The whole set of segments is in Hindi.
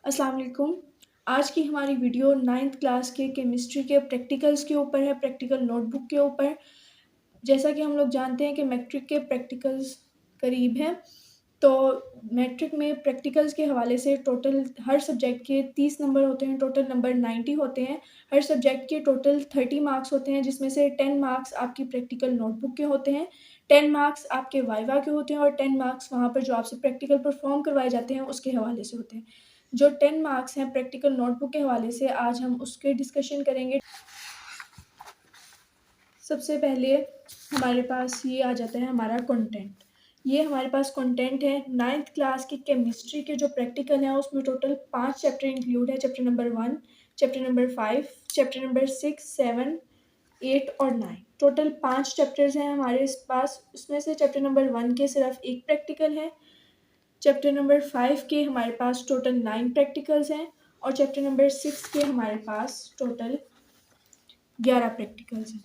अस्सलाम वालेकुम। आज की हमारी वीडियो 9th क्लास के केमिस्ट्री के प्रैक्टिकल्स के ऊपर है, प्रैक्टिकल नोटबुक के ऊपर। जैसा कि हम लोग जानते हैं कि मैट्रिक के प्रैक्टिकल्स करीब हैं, तो मैट्रिक में प्रैक्टिकल्स के हवाले से टोटल हर सब्जेक्ट के 30 नंबर होते हैं, टोटल नंबर 90 होते हैं। हर सब्जेक्ट के टोटल 30 मार्क्स होते हैं, जिसमें से 10 मार्क्स आपकी प्रैक्टिकल नोटबुक के होते हैं, 10 मार्क्स आपके वाइवा के होते हैं और 10 मार्क्स वहाँ पर जो आपसे प्रैक्टिकल परफॉर्म करवाए जाते हैं उसके हवाले से होते हैं। जो 10 मार्क्स हैं प्रैक्टिकल नोटबुक के हवाले से, आज हम उसके डिस्कशन करेंगे। सबसे पहले हमारे पास ये आ जाता है हमारा कंटेंट। ये हमारे पास कंटेंट है 9th क्लास की केमिस्ट्री के जो प्रैक्टिकल हैं उसमें टोटल 5 चैप्टर इंक्लूड है। Chapter number 1, chapter number 5, chapter number 6, 7, 8 और 9। टोटल 5 चैप्टर्स हैं हमारे पास। उसमें से चैप्टर नंबर 1 के सिर्फ एक प्रैक्टिकल है। चैप्टर नंबर 5 के हमारे पास टोटल 9 प्रैक्टिकल्स हैं और चैप्टर नंबर 6 के हमारे पास टोटल 11 प्रैक्टिकल्स हैं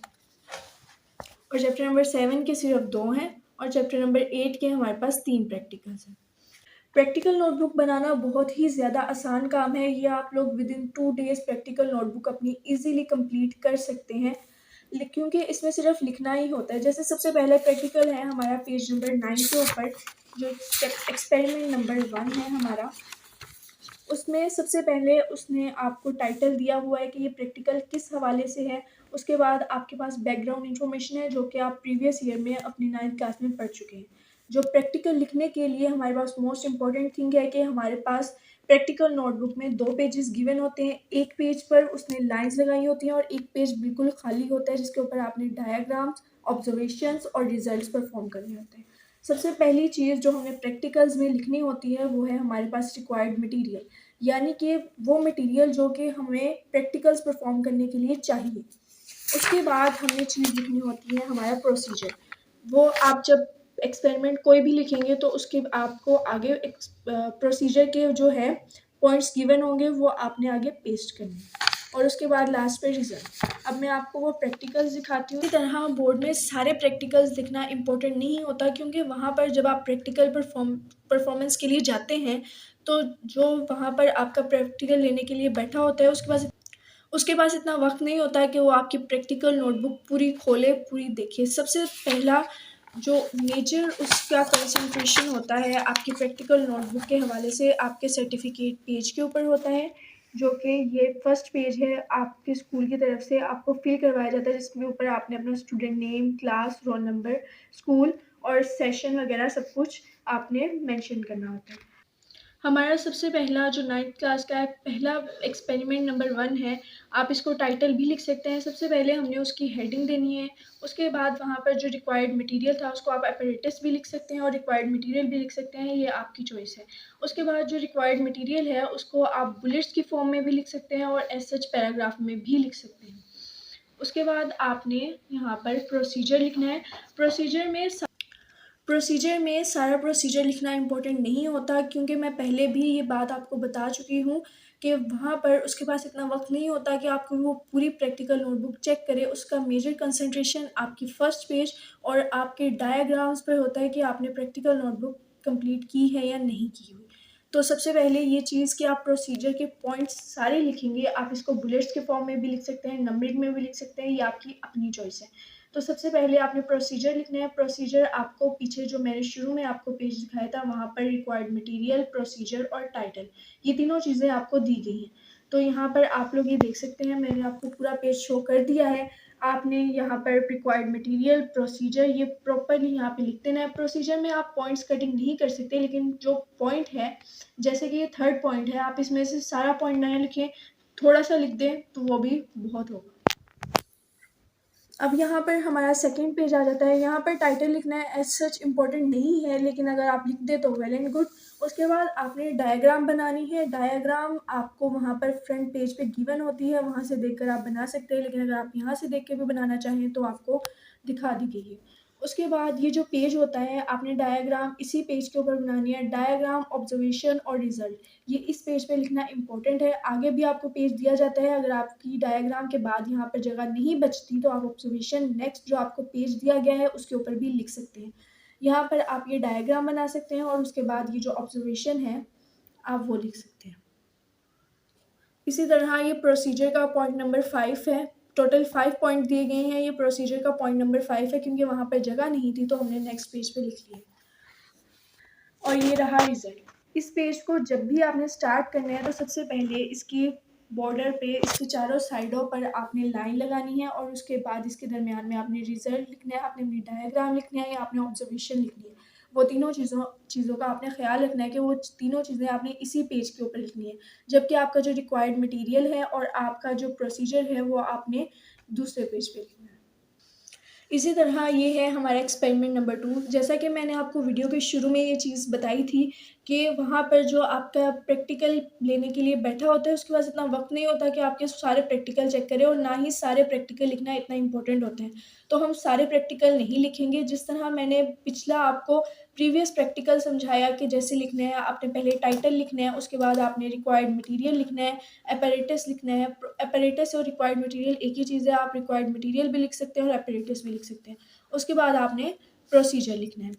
और चैप्टर नंबर 7 के सिर्फ 2 हैं और चैप्टर नंबर 8 के हमारे पास 3 प्रैक्टिकल्स हैं। प्रैक्टिकल नोटबुक बनाना बहुत ही ज़्यादा आसान काम है। ये आप लोग with in 2 days practical notebook अपनी ईज़िली कंप्लीट कर सकते हैं, क्योंकि इसमें सिर्फ लिखना ही होता है। जैसे सबसे पहले प्रैक्टिकल है हमारा पेज नंबर 9 के ऊपर, जो एक्सपेरिमेंट नंबर 1 है हमारा। उसमें सबसे पहले उसने आपको टाइटल दिया हुआ है कि ये प्रैक्टिकल किस हवाले से है। उसके बाद आपके पास बैकग्राउंड इन्फॉर्मेशन है जो कि आप प्रीवियस ईयर में अपनी 9th क्लास में पढ़ चुके हैं। जो प्रैक्टिकल लिखने के लिए हमारे पास मोस्ट इम्पॉर्टेंट थिंग है कि हमारे पास प्रैक्टिकल नोटबुक में 2 पेजेस गिवन होते हैं। एक पेज पर उसने लाइंस लगाई होती हैं और एक पेज बिल्कुल खाली होता है, जिसके ऊपर आपने डायग्राम्स, ऑब्जर्वेशंस और रिजल्ट्स परफॉर्म करने होते हैं। सबसे पहली चीज़ जो हमें प्रैक्टिकल्स में लिखनी होती है वो है हमारे पास रिक्वायर्ड मटेरियल, यानी कि वो मटेरियल जो कि हमें प्रैक्टिकल्स परफॉर्म करने के लिए चाहिए। उसके बाद हमें चीज़ लिखनी होती है हमारा प्रोसीजर। वो आप जब एक्सपेरिमेंट कोई भी लिखेंगे तो उसके आपको आगे प्रोसीजर के जो है पॉइंट्स गिवन होंगे, वो आपने आगे पेस्ट करने और उसके बाद लास्ट पे रिजल्ट। अब मैं आपको वो प्रैक्टिकल्स दिखाती हूँ। इसी तरह बोर्ड में सारे प्रैक्टिकल्स लिखना इम्पोर्टेंट नहीं होता, क्योंकि वहाँ पर जब आप प्रैक्टिकल परफॉर्मेंस के लिए जाते हैं तो जो वहाँ पर आपका प्रैक्टिकल लेने के लिए बैठा होता है उसके पास इतना वक्त नहीं होता है कि वो आपकी प्रैक्टिकल नोटबुक पूरी खोले, पूरी देखे। सबसे पहला जो मेजर उसका कंसंट्रेशन होता है आपकी प्रैक्टिकल नोटबुक के हवाले से आपके सर्टिफिकेट पेज के ऊपर होता है, जो कि ये फर्स्ट पेज है आपके स्कूल की तरफ से आपको फिल करवाया जाता है, जिसमें ऊपर आपने अपना student name, class, roll number, school और सेशन वगैरह सब कुछ आपने मेंशन करना होता है। हमारा सबसे पहला जो 9th क्लास का पहला एक्सपेरिमेंट नंबर 1 है, आप इसको टाइटल भी लिख सकते हैं। सबसे पहले हमने उसकी हेडिंग देनी है। उसके बाद वहाँ पर जो रिक्वायर्ड मटेरियल था उसको आप अपैरेटस भी लिख सकते हैं और रिक्वायर्ड मटेरियल भी लिख सकते हैं, ये आपकी चॉइस है। उसके बाद जो रिक्वायर्ड मटेरियल है उसको आप बुलेट्स की फॉर्म में भी लिख सकते हैं और एज सच पैराग्राफ में भी लिख सकते हैं। उसके बाद आपने यहाँ पर प्रोसीजर लिखना है। प्रोसीजर में सारा प्रोसीजर लिखना इम्पोर्टेंट नहीं होता, क्योंकि मैं पहले भी ये बात आपको बता चुकी हूँ कि वहाँ पर उसके पास इतना वक्त नहीं होता कि आपको वो पूरी प्रैक्टिकल नोटबुक चेक करे। उसका मेजर कंसंट्रेशन आपकी फर्स्ट पेज और आपके डायग्राम्स पर होता है कि आपने प्रैक्टिकल नोटबुक कंप्लीट की है या नहीं की हुई। तो सबसे पहले ये चीज़ कि आप प्रोसीजर के पॉइंट्स सारे लिखेंगे। आप इसको बुलेट्स के फॉर्म में भी लिख सकते हैं, नंबरिंग में भी लिख सकते हैं, ये आपकी अपनी चॉइस है। तो सबसे पहले आपने प्रोसीजर लिखना है। प्रोसीजर आपको पीछे जो मैंने शुरू में आपको पेज दिखाया था वहाँ पर रिक्वायर्ड मटेरियल, प्रोसीजर और टाइटल, ये तीनों चीज़ें आपको दी गई हैं। तो यहाँ पर आप लोग ये देख सकते हैं, मैंने आपको पूरा पेज शो कर दिया है। आपने यहाँ पर रिक्वायर्ड मटेरियल, प्रोसीजर, ये प्रॉपरली यहाँ पे लिख देना है। प्रोसीजर में आप पॉइंट्स कटिंग नहीं कर सकते, लेकिन जो पॉइंट है, जैसे कि ये 3rd पॉइंट है, आप इसमें से सारा पॉइंट ना लिखें, थोड़ा सा लिख दें तो वो भी बहुत होगा। अब यहाँ पर हमारा सेकंड पेज आ जाता है। यहाँ पर टाइटल लिखना है, एज सच इम्पोर्टेंट नहीं है, लेकिन अगर आप लिख दे तो वेल एंड गुड। उसके बाद आपने डायग्राम बनानी है। डायग्राम आपको वहाँ पर फ्रंट पेज पे गिवन होती है, वहाँ से देखकर आप बना सकते हैं, लेकिन अगर आप यहाँ से देख के भी बनाना चाहें तो आपको दिखा दी गई है। उसके बाद ये जो पेज होता है, आपने डायग्राम इसी पेज के ऊपर बनानी है। डायग्राम, ऑब्जर्वेशन और रिजल्ट, ये इस पेज पे लिखना इम्पोर्टेंट है। आगे भी आपको पेज दिया जाता है, अगर आपकी डायग्राम के बाद यहाँ पर जगह नहीं बचती तो आप ऑब्जर्वेशन नेक्स्ट जो आपको पेज दिया गया है उसके ऊपर भी लिख सकते हैं। यहाँ पर आप ये डायग्राम बना सकते हैं और उसके बाद ये जो ऑब्जर्वेशन है आप वो लिख सकते हैं। इसी तरह ये प्रोसीजर का पॉइंट नंबर 5 है। टोटल 5 पॉइंट दिए गए हैं, ये प्रोसीजर का पॉइंट नंबर 5 है, क्योंकि वहाँ पर जगह नहीं थी तो हमने नेक्स्ट पेज पे लिख लिया। और ये रहा रिजल्ट। इस पेज को जब भी आपने स्टार्ट करना है तो सबसे पहले इसकी बॉर्डर पे इसके चारों साइडों पर आपने लाइन लगानी है, और उसके बाद इसके दरमियान में आपने रिजल्ट लिखना है, आपने अपनी डायग्राम लिखना है या आपने ऑब्जर्वेशन लिखनी है। वो तीनों चीज़ों का आपने ख्याल रखना है कि वो तीनों चीज़ें आपने इसी पेज के ऊपर लिखनी है, जबकि आपका जो रिक्वायर्ड मटेरियल है और आपका जो प्रोसीजर है वो आपने दूसरे पेज पे लिखना है। इसी तरह ये है हमारा एक्सपेरिमेंट नंबर 2। जैसा कि मैंने आपको वीडियो के शुरू में ये चीज़ बताई थी कि वहाँ पर जो आपका प्रैक्टिकल लेने के लिए बैठा होता है उसके पास इतना वक्त नहीं होता कि आपके सारे प्रैक्टिकल चेक करें, और ना ही सारे प्रैक्टिकल लिखना इतना इम्पोर्टेंट होते हैं। तो हम सारे प्रैक्टिकल नहीं लिखेंगे। जिस तरह मैंने पिछला आपको प्रीवियस प्रैक्टिकल समझाया कि जैसे लिखने हैं, आपने पहले टाइटल लिखना है, उसके बाद आपने रिक्वायर्ड मटेरियल लिखना है, अपैरेटस लिखना है। अपैरेटस और रिक्वायर्ड मटेरियल एक ही चीज़ है, आप रिक्वायर्ड मटेरियल भी लिख सकते हैं और अपैरेटस भी लिख सकते हैं। उसके बाद आपने प्रोसीजर लिखना है।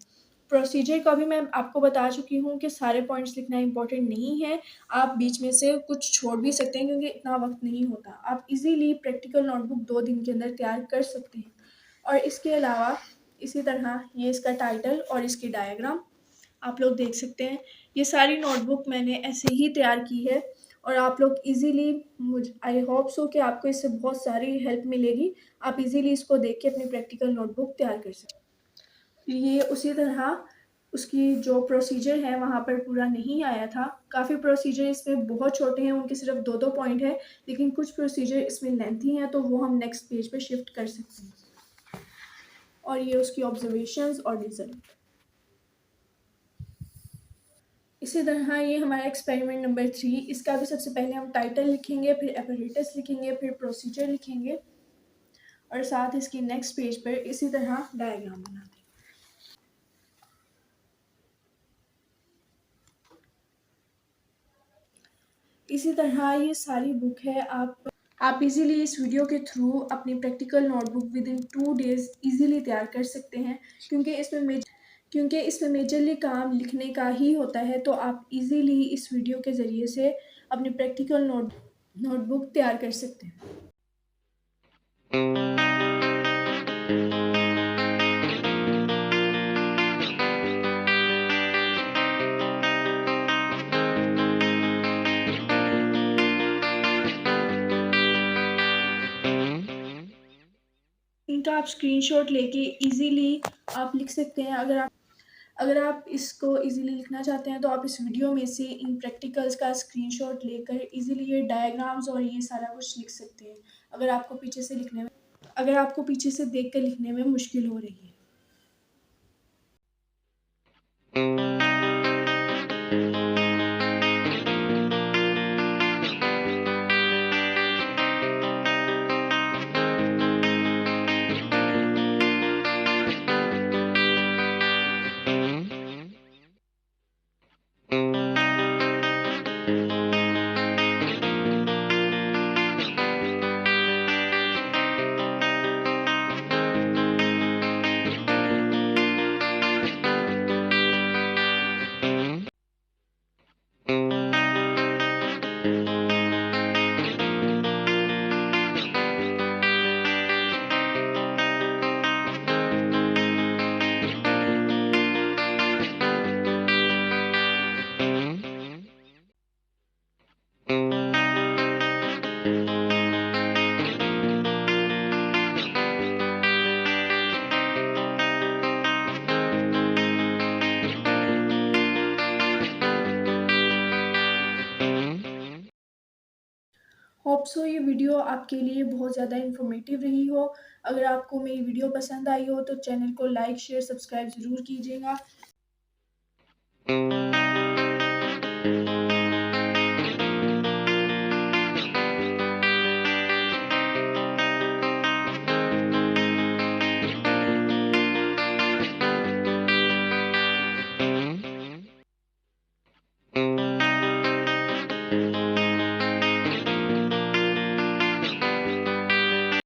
प्रोसीजर का भी मैं आपको बता चुकी हूँ कि सारे पॉइंट्स लिखना इंपॉर्टेंट नहीं है, आप बीच में से कुछ छोड़ भी सकते हैं क्योंकि इतना वक्त नहीं होता। आप इजीली प्रैक्टिकल नोटबुक 2 दिन के अंदर तैयार कर सकते हैं। और इसके अलावा इसी तरह ये इसका टाइटल और इसकी डायग्राम आप लोग देख सकते हैं। ये सारी नोटबुक मैंने ऐसे ही तैयार की है, और आप लोग इजीली, आई होप सो कि आपको इससे बहुत सारी हेल्प मिलेगी। आप इजीली इसको देख के अपनी प्रैक्टिकल नोटबुक तैयार कर सकते हैं। ये उसी तरह उसकी जो प्रोसीजर है वहाँ पर पूरा नहीं आया था। काफ़ी प्रोसीजर इसमें बहुत छोटे हैं, उनके सिर्फ 2-2 पॉइंट है, लेकिन कुछ प्रोसीजर इसमें लेंथी हैं तो वो हम नेक्स्ट पेज पे शिफ्ट कर सकते हैं। और ये उसकी ऑब्जर्वेशंस और रिजल्ट। इसी तरह ये हमारा एक्सपेरिमेंट नंबर 3। इसका भी सबसे पहले हम टाइटल लिखेंगे, फिर अपैरेटस लिखेंगे, फिर प्रोसीजर लिखेंगे, और साथ इसकी नेक्स्ट पेज पर इसी तरह डायग्राम बना देंगे। इसी तरह ये सारी बुक है। आप इजीली इस वीडियो के थ्रू अपनी practical notebook with in 2 days easily तैयार कर सकते हैं, क्योंकि इसमें मेजरली काम लिखने का ही होता है। तो आप इजीली इस वीडियो के ज़रिए से अपनी प्रैक्टिकल नोटबुक तैयार कर सकते हैं। इनका आप स्क्रीनशॉट लेके इजीली आप लिख सकते हैं। अगर आप इसको इजीली लिखना चाहते हैं तो आप इस वीडियो में से इन प्रैक्टिकल्स का स्क्रीनशॉट लेकर इजीली ये डायग्राम्स और ये सारा कुछ लिख सकते हैं, अगर आपको पीछे से देखकर लिखने में मुश्किल हो रही है। होप सो ये वीडियो आपके लिए बहुत ज़्यादा इन्फॉर्मेटिव रही हो। अगर आपको मेरी वीडियो पसंद आई हो तो चैनल को लाइक, शेयर, सब्सक्राइब ज़रूर कीजिएगा।